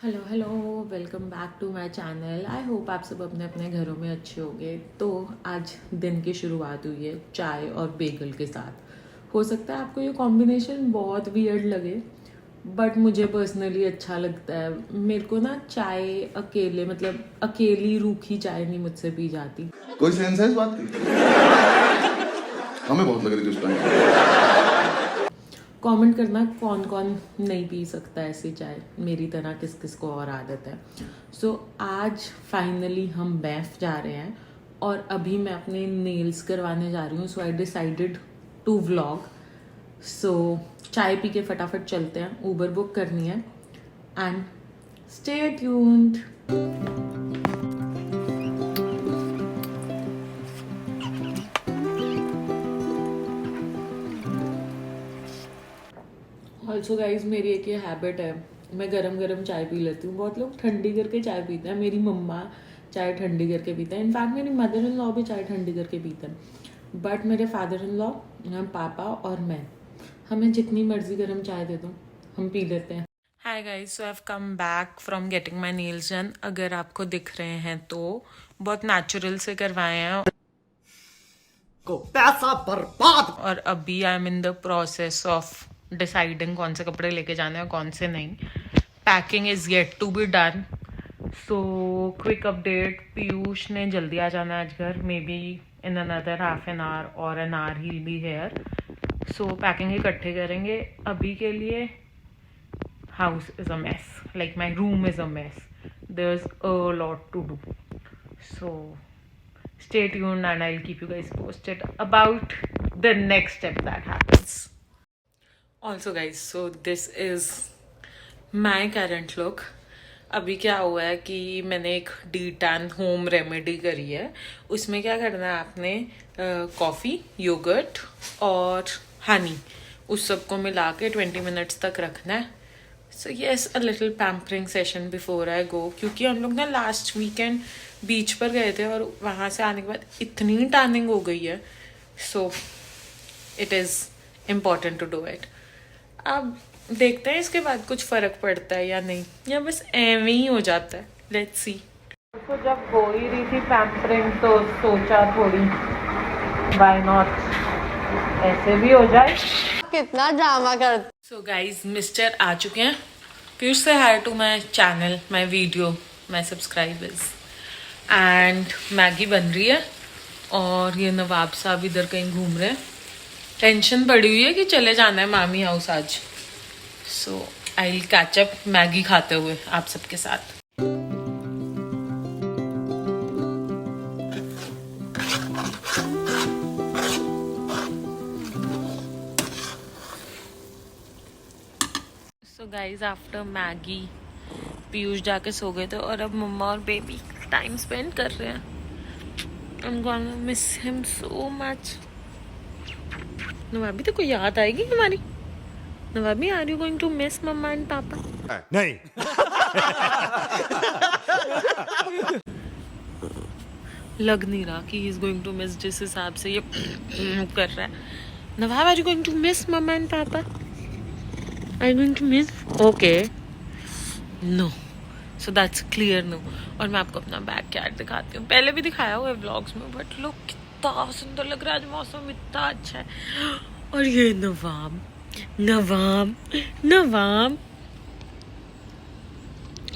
Hello hello, welcome back to my channel. I hope आप सब अपने अपने घरों में अच्छे होंगे। तो आज दिन की शुरुआत हुई है चाय और बेगल के साथ। हो सकता है आपको ये कॉम्बिनेशन बहुत वियर्ड लगे, बट मुझे पर्सनली अच्छा लगता है। मेरे को ना चाय अकेले मतलब अकेली रूखी चाय नहीं मुझसे पी जाती। कोई सेंस है इस बात की? हमें बहुत लग रही थी उस टाइम। कमेंट करना कौन कौन नहीं पी सकता ऐसी चाय, मेरी तरह किस किस को और आदत है। सो आज फाइनली हम बैफ जा रहे हैं और अभी मैं अपने नेल्स करवाने जा रही हूँ। सो आई डिसाइडेड टू व्लॉग। सो चाय पी के फटाफट चलते हैं, ऊबर बुक करनी है and stay tuned. Also guys मेरी एक ये हैबिट है, मैं गरम गरम चाय पी लेती हूँ। बहुत लोग ठंडी करके चाय पीते हैं, मेरी मम्मा चाय ठंडी करके पीते हैं। इनफैक्ट मेरी मदर इन लॉ भी चाय ठंडी करके पीते हैं। बट मेरे फादर इन लॉ, पापा और मैं, हमें जितनी मर्जी गरम चाय दे दो हम पी लेते हैं। Hi guys, so I have come back from getting my nails done. अगर आपको दिख रहे हैं तो बहुत नेचुरल से करवाए हैं को पैसा बर्बाद। और अभी I am in the process of deciding कौन से कपड़े लेके जाने हैं और कौन से नहीं। Packing is yet to be done. So quick update, Piyush ने जल्दी आ जाना है आज घर। May be in another half an hour और an hour he be here. So packing इकट्ठे करेंगे। अभी के लिए house is a mess, like my room is a mess, there is a lot to do. So stay tuned and I'll keep you guys posted about the next step that happens. Also guys, so this is my current look. अभी क्या हुआ है कि मैंने एक D tan home remedy करी है। उसमें क्या करना है, आपने कॉफ़ी, योगर्ट और हनी, उस सबको मिला के 20 मिनट्स तक रखना है। So yes, a little pampering session before I go, क्योंकि हम लोग ना लास्ट वीकेंड बीच पर गए थे और वहाँ से आने के बाद इतनी टैनिंग हो गई है। So it is important to do it. अब देखते हैं इसके बाद कुछ फ़र्क पड़ता है या नहीं, या बस एवं ही हो जाता है। Let's see. तो जब हो ही रही थी पैम्परिंग तो सोचा थोड़ी व्हाई नॉट ऐसे भी हो जाए। कितना ड्रामा कर। सो गाइज, मिस्टर आ चुके हैं। पीयूष से hi to my channel, my video, my subscribers. And Maggi बन रही है और ये नवाब साहब इधर कहीं घूम रहे हैं। टेंशन पड़ी हुई है कि चले जाना है मामी हाउस आज। So I will catch up Maggi खाते हुए आप सबके साथ। So guys, after Maggi Piyush जाके सो गए थे और अब मम्मा और बेबी टाइम स्पेंड कर रहे हैं। I'm gonna miss him so much. नवाबी, तो कोई याद आएगी हमारी? Nawabi, are you going to miss mamma and papa? नहीं। लग नहीं रहा कि he is going to miss, जिस हिसाब से ये कर रहा है। Nawab, are you going to miss mamma and papa? Are you going to miss? Okay, no. So that's clear no. और मैं आपको अपना बैक यार्ड दिखाती हूँ। पहले भी दिखाया हुआ है व्लॉग्स में, बट लोग कितना सुंदर लग रहा है आज, मौसम इतना अच्छा है। और ये नवाब नवाब नवाब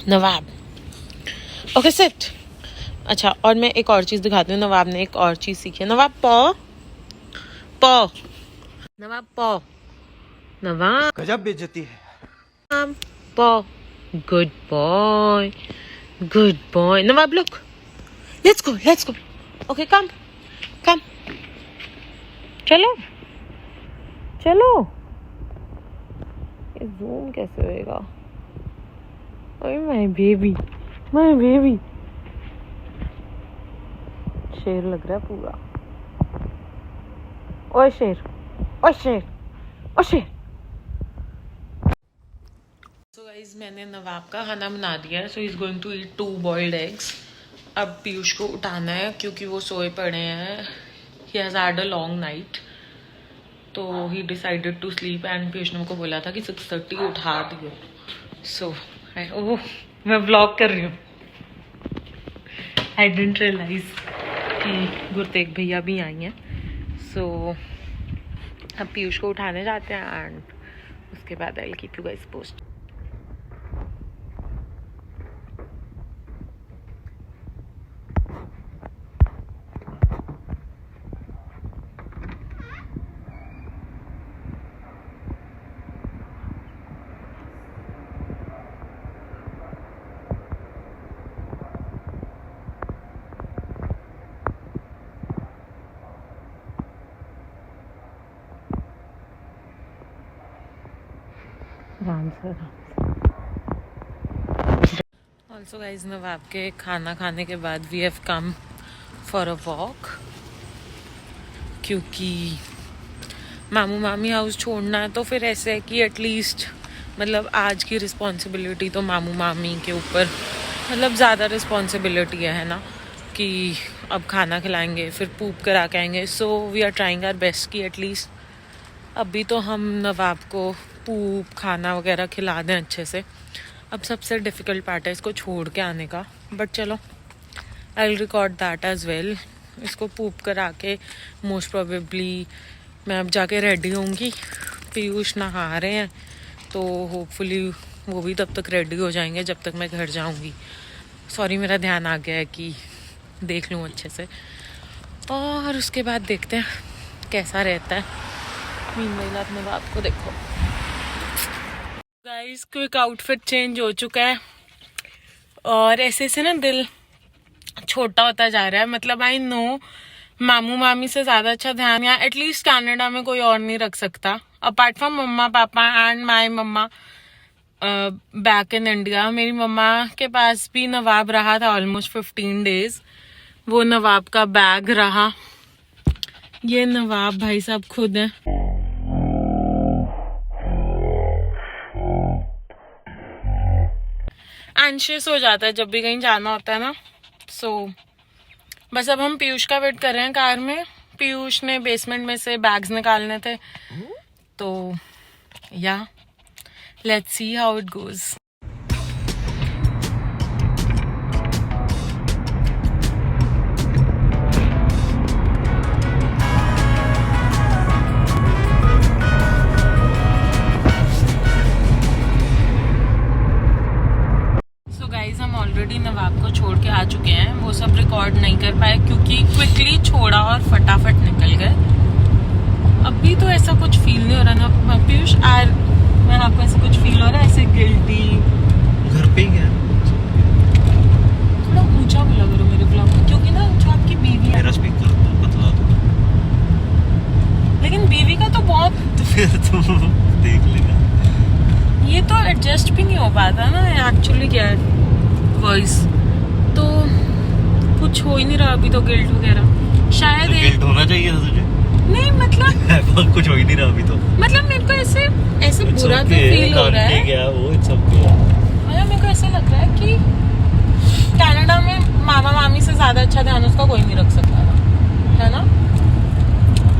नवाब, ओके सिट। अच्छा, और मैं एक और चीज़ दिखाती हूँ। नवाब ने एक और चीज़ सीखी है। नवाब पॉ पॉ, नवाब पॉ, नवाब गजब बेइज्जती है। Paw, good boy, good boy. Nawab look, let's go. Okay, come, चलो। ये जूम कैसे होएगा? ओए माय बेबी, शेर लग रहा है पूरा। ओए शेर। सो गाइज, मैंने नवाब का खाना बना दिया है। So is going to eat 2 boiled eggs. अब पीयूष को उठाना है क्योंकि वो सोए पड़े हैं। He has had a long night, तो he decided to sleep. And Piyush ने मुझको बोला था कि 6:30 उठा दियो। सो ओह मैं व्लॉग कर रही हूँ। आई डेंट रियलाइज कि गुरतेग भैया भी आई हैं। सो अब पीयूष को उठाने जाते हैं एंड उसके बाद I keep you guys post. Also guys Nawab के खाना खाने के बाद we have come for a walk, क्योंकि मामू मामी हाउस छोड़ना है तो फिर ऐसे है कि एटलीस्ट मतलब आज की रिस्पॉन्सिबिलिटी तो मामू मामी के ऊपर मतलब ज़्यादा रिस्पॉन्सिबिलिटी है ना, कि अब खाना खिलाएंगे फिर पूप करा के आएंगे। So we are trying our best कि एटलीस्ट अभी तो हम नवाब को पूप खाना वगैरह खिला दें अच्छे से। अब सबसे डिफ़िकल्ट पार्ट है इसको छोड़ के आने का, बट चलो I will record that as well. इसको पूप करा के मोस्ट प्रोबेबली मैं अब जाके रेडी होंगी। पीयूष नहा रहे हैं तो होपफुली वो भी तब तक रेडी हो जाएंगे जब तक मैं घर जाऊंगी। सॉरी मेरा ध्यान आ गया है कि देख लूँ अच्छे से, और उसके बाद देखते हैं कैसा रहता है। मीनवाइल आप नवाब को देखो गाइस, क्विक आउटफिट चेंज हो चुका है और ऐसे ऐसे ना दिल छोटा होता जा रहा है। मतलब आई नो मामू मामी से ज्यादा अच्छा ध्यान यहाँ एटलीस्ट कनाडा में कोई और नहीं रख सकता apart from mamma papa and my mamma back in India. मेरी मम्मा के पास भी नवाब रहा था ऑलमोस्ट 15 डेज। वो नवाब का बैग रहा। ये नवाब भाई साहब खुद है। एंशियस हो जाता है जब भी कहीं जाना होता है ना। सो बस अब हम पीयूष का वेट कर रहे हैं कार में। पीयूष ने बेसमेंट में से बैग्स निकालने थे, तो या let's see how it goes. हम ऑलरेडी नवाब को छोड़ के आ चुके हैं। वो सब रिकॉर्ड नहीं कर पाए क्योंकि क्विकली छोड़ा और फटाफट निकल गए। अभी तो ऐसा कुछ फील नहीं हो रहा ना पीयूष? मैं आपको ऐसा कुछ फील हो रहा है ऐसे गिल्टी? घर पे ही गया, थोड़ा ऊंचा बोला करो मेरे ब्लॉग में, क्योंकि ना जो आपकी बीवी है मेरा स्पीकर बदला दो। लेकिन बीवी का तो बहुत तो फिर तुम देख लेना। ये तो एडजस्ट भी नहीं हो पाता ना एक्चुअली। क्या है वॉइस तो कुछ हो ही नहीं रहा अभी तो गिल्ट वगैरह शायद। तो गिल्ट होना चाहिए था तुझे। नहीं मतलब कुछ हो ही नहीं रहा अभी तो। मतलब मेरे को ऐसे बुरा तो फील हो रहा है। क्या वो इट्स ओके। मतलब मेरे को ऐसा लग रहा है कि कनाडा में मामा मामी से ज्यादा अच्छा ध्यान उसका कोई नहीं रख सकता है ना।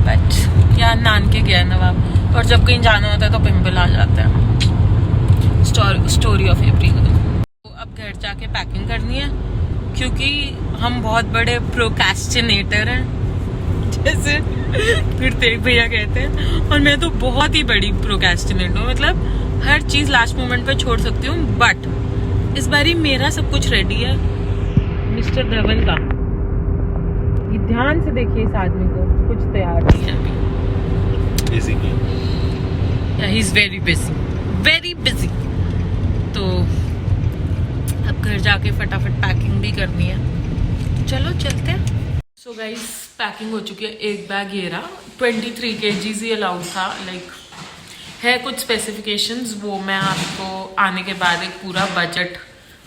बट यार नान के गया नवाब, और जब कहीं जाना होता है तो पिंपल आ जाता है। Story of every girl. तो अब घर जाके पैकिंग करनी है क्योंकि हम बहुत बड़े प्रोक्रेस्टिनेटर हैं जैसे गुरतेग भैया कहते हैं, और मैं तो बहुत ही बड़ी प्रोक्रेस्टिनेटर हूँ। मतलब हर चीज लास्ट मोमेंट पे छोड़ सकती हूँ, बट इस बारी मेरा सब कुछ रेडी है। मिस्टर धवन का ये ध्यान से देखिए, इस आदमी को कुछ तैयार नहीं है अभी। He is very busy. तो अब घर जाके फटाफट पैकिंग भी करनी है। चलो चलते हैं। सो गाइस पैकिंग हो चुकी है। एक बैग ये रहा, 23 kg ही अलाउड था। लाइक है कुछ स्पेसिफिकेशंस, वो मैं आपको आने के बाद एक पूरा बजट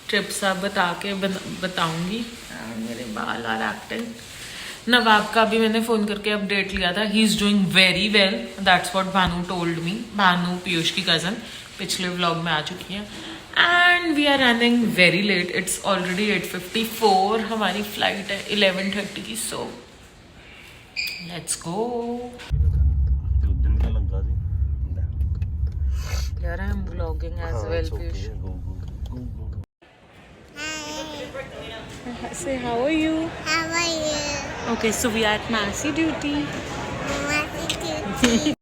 ट्रिप सा बता के बताऊंगी। मेरे बाल आर एक्टिंग। नवाब का भी मैंने फ़ोन करके अपडेट लिया था। He is doing very well, that's what Bhanu told me. Bhanu Piyush की कज़न पिछले व्लॉग में आ चुकी है। And we are running very late, it's already 8:54। हमारी फ्लाइट है 11:30 की। So let's go. यार I am vlogging as well Piyush. Say how are you? How are you? Okay, so we are at Massey duty. What did you do?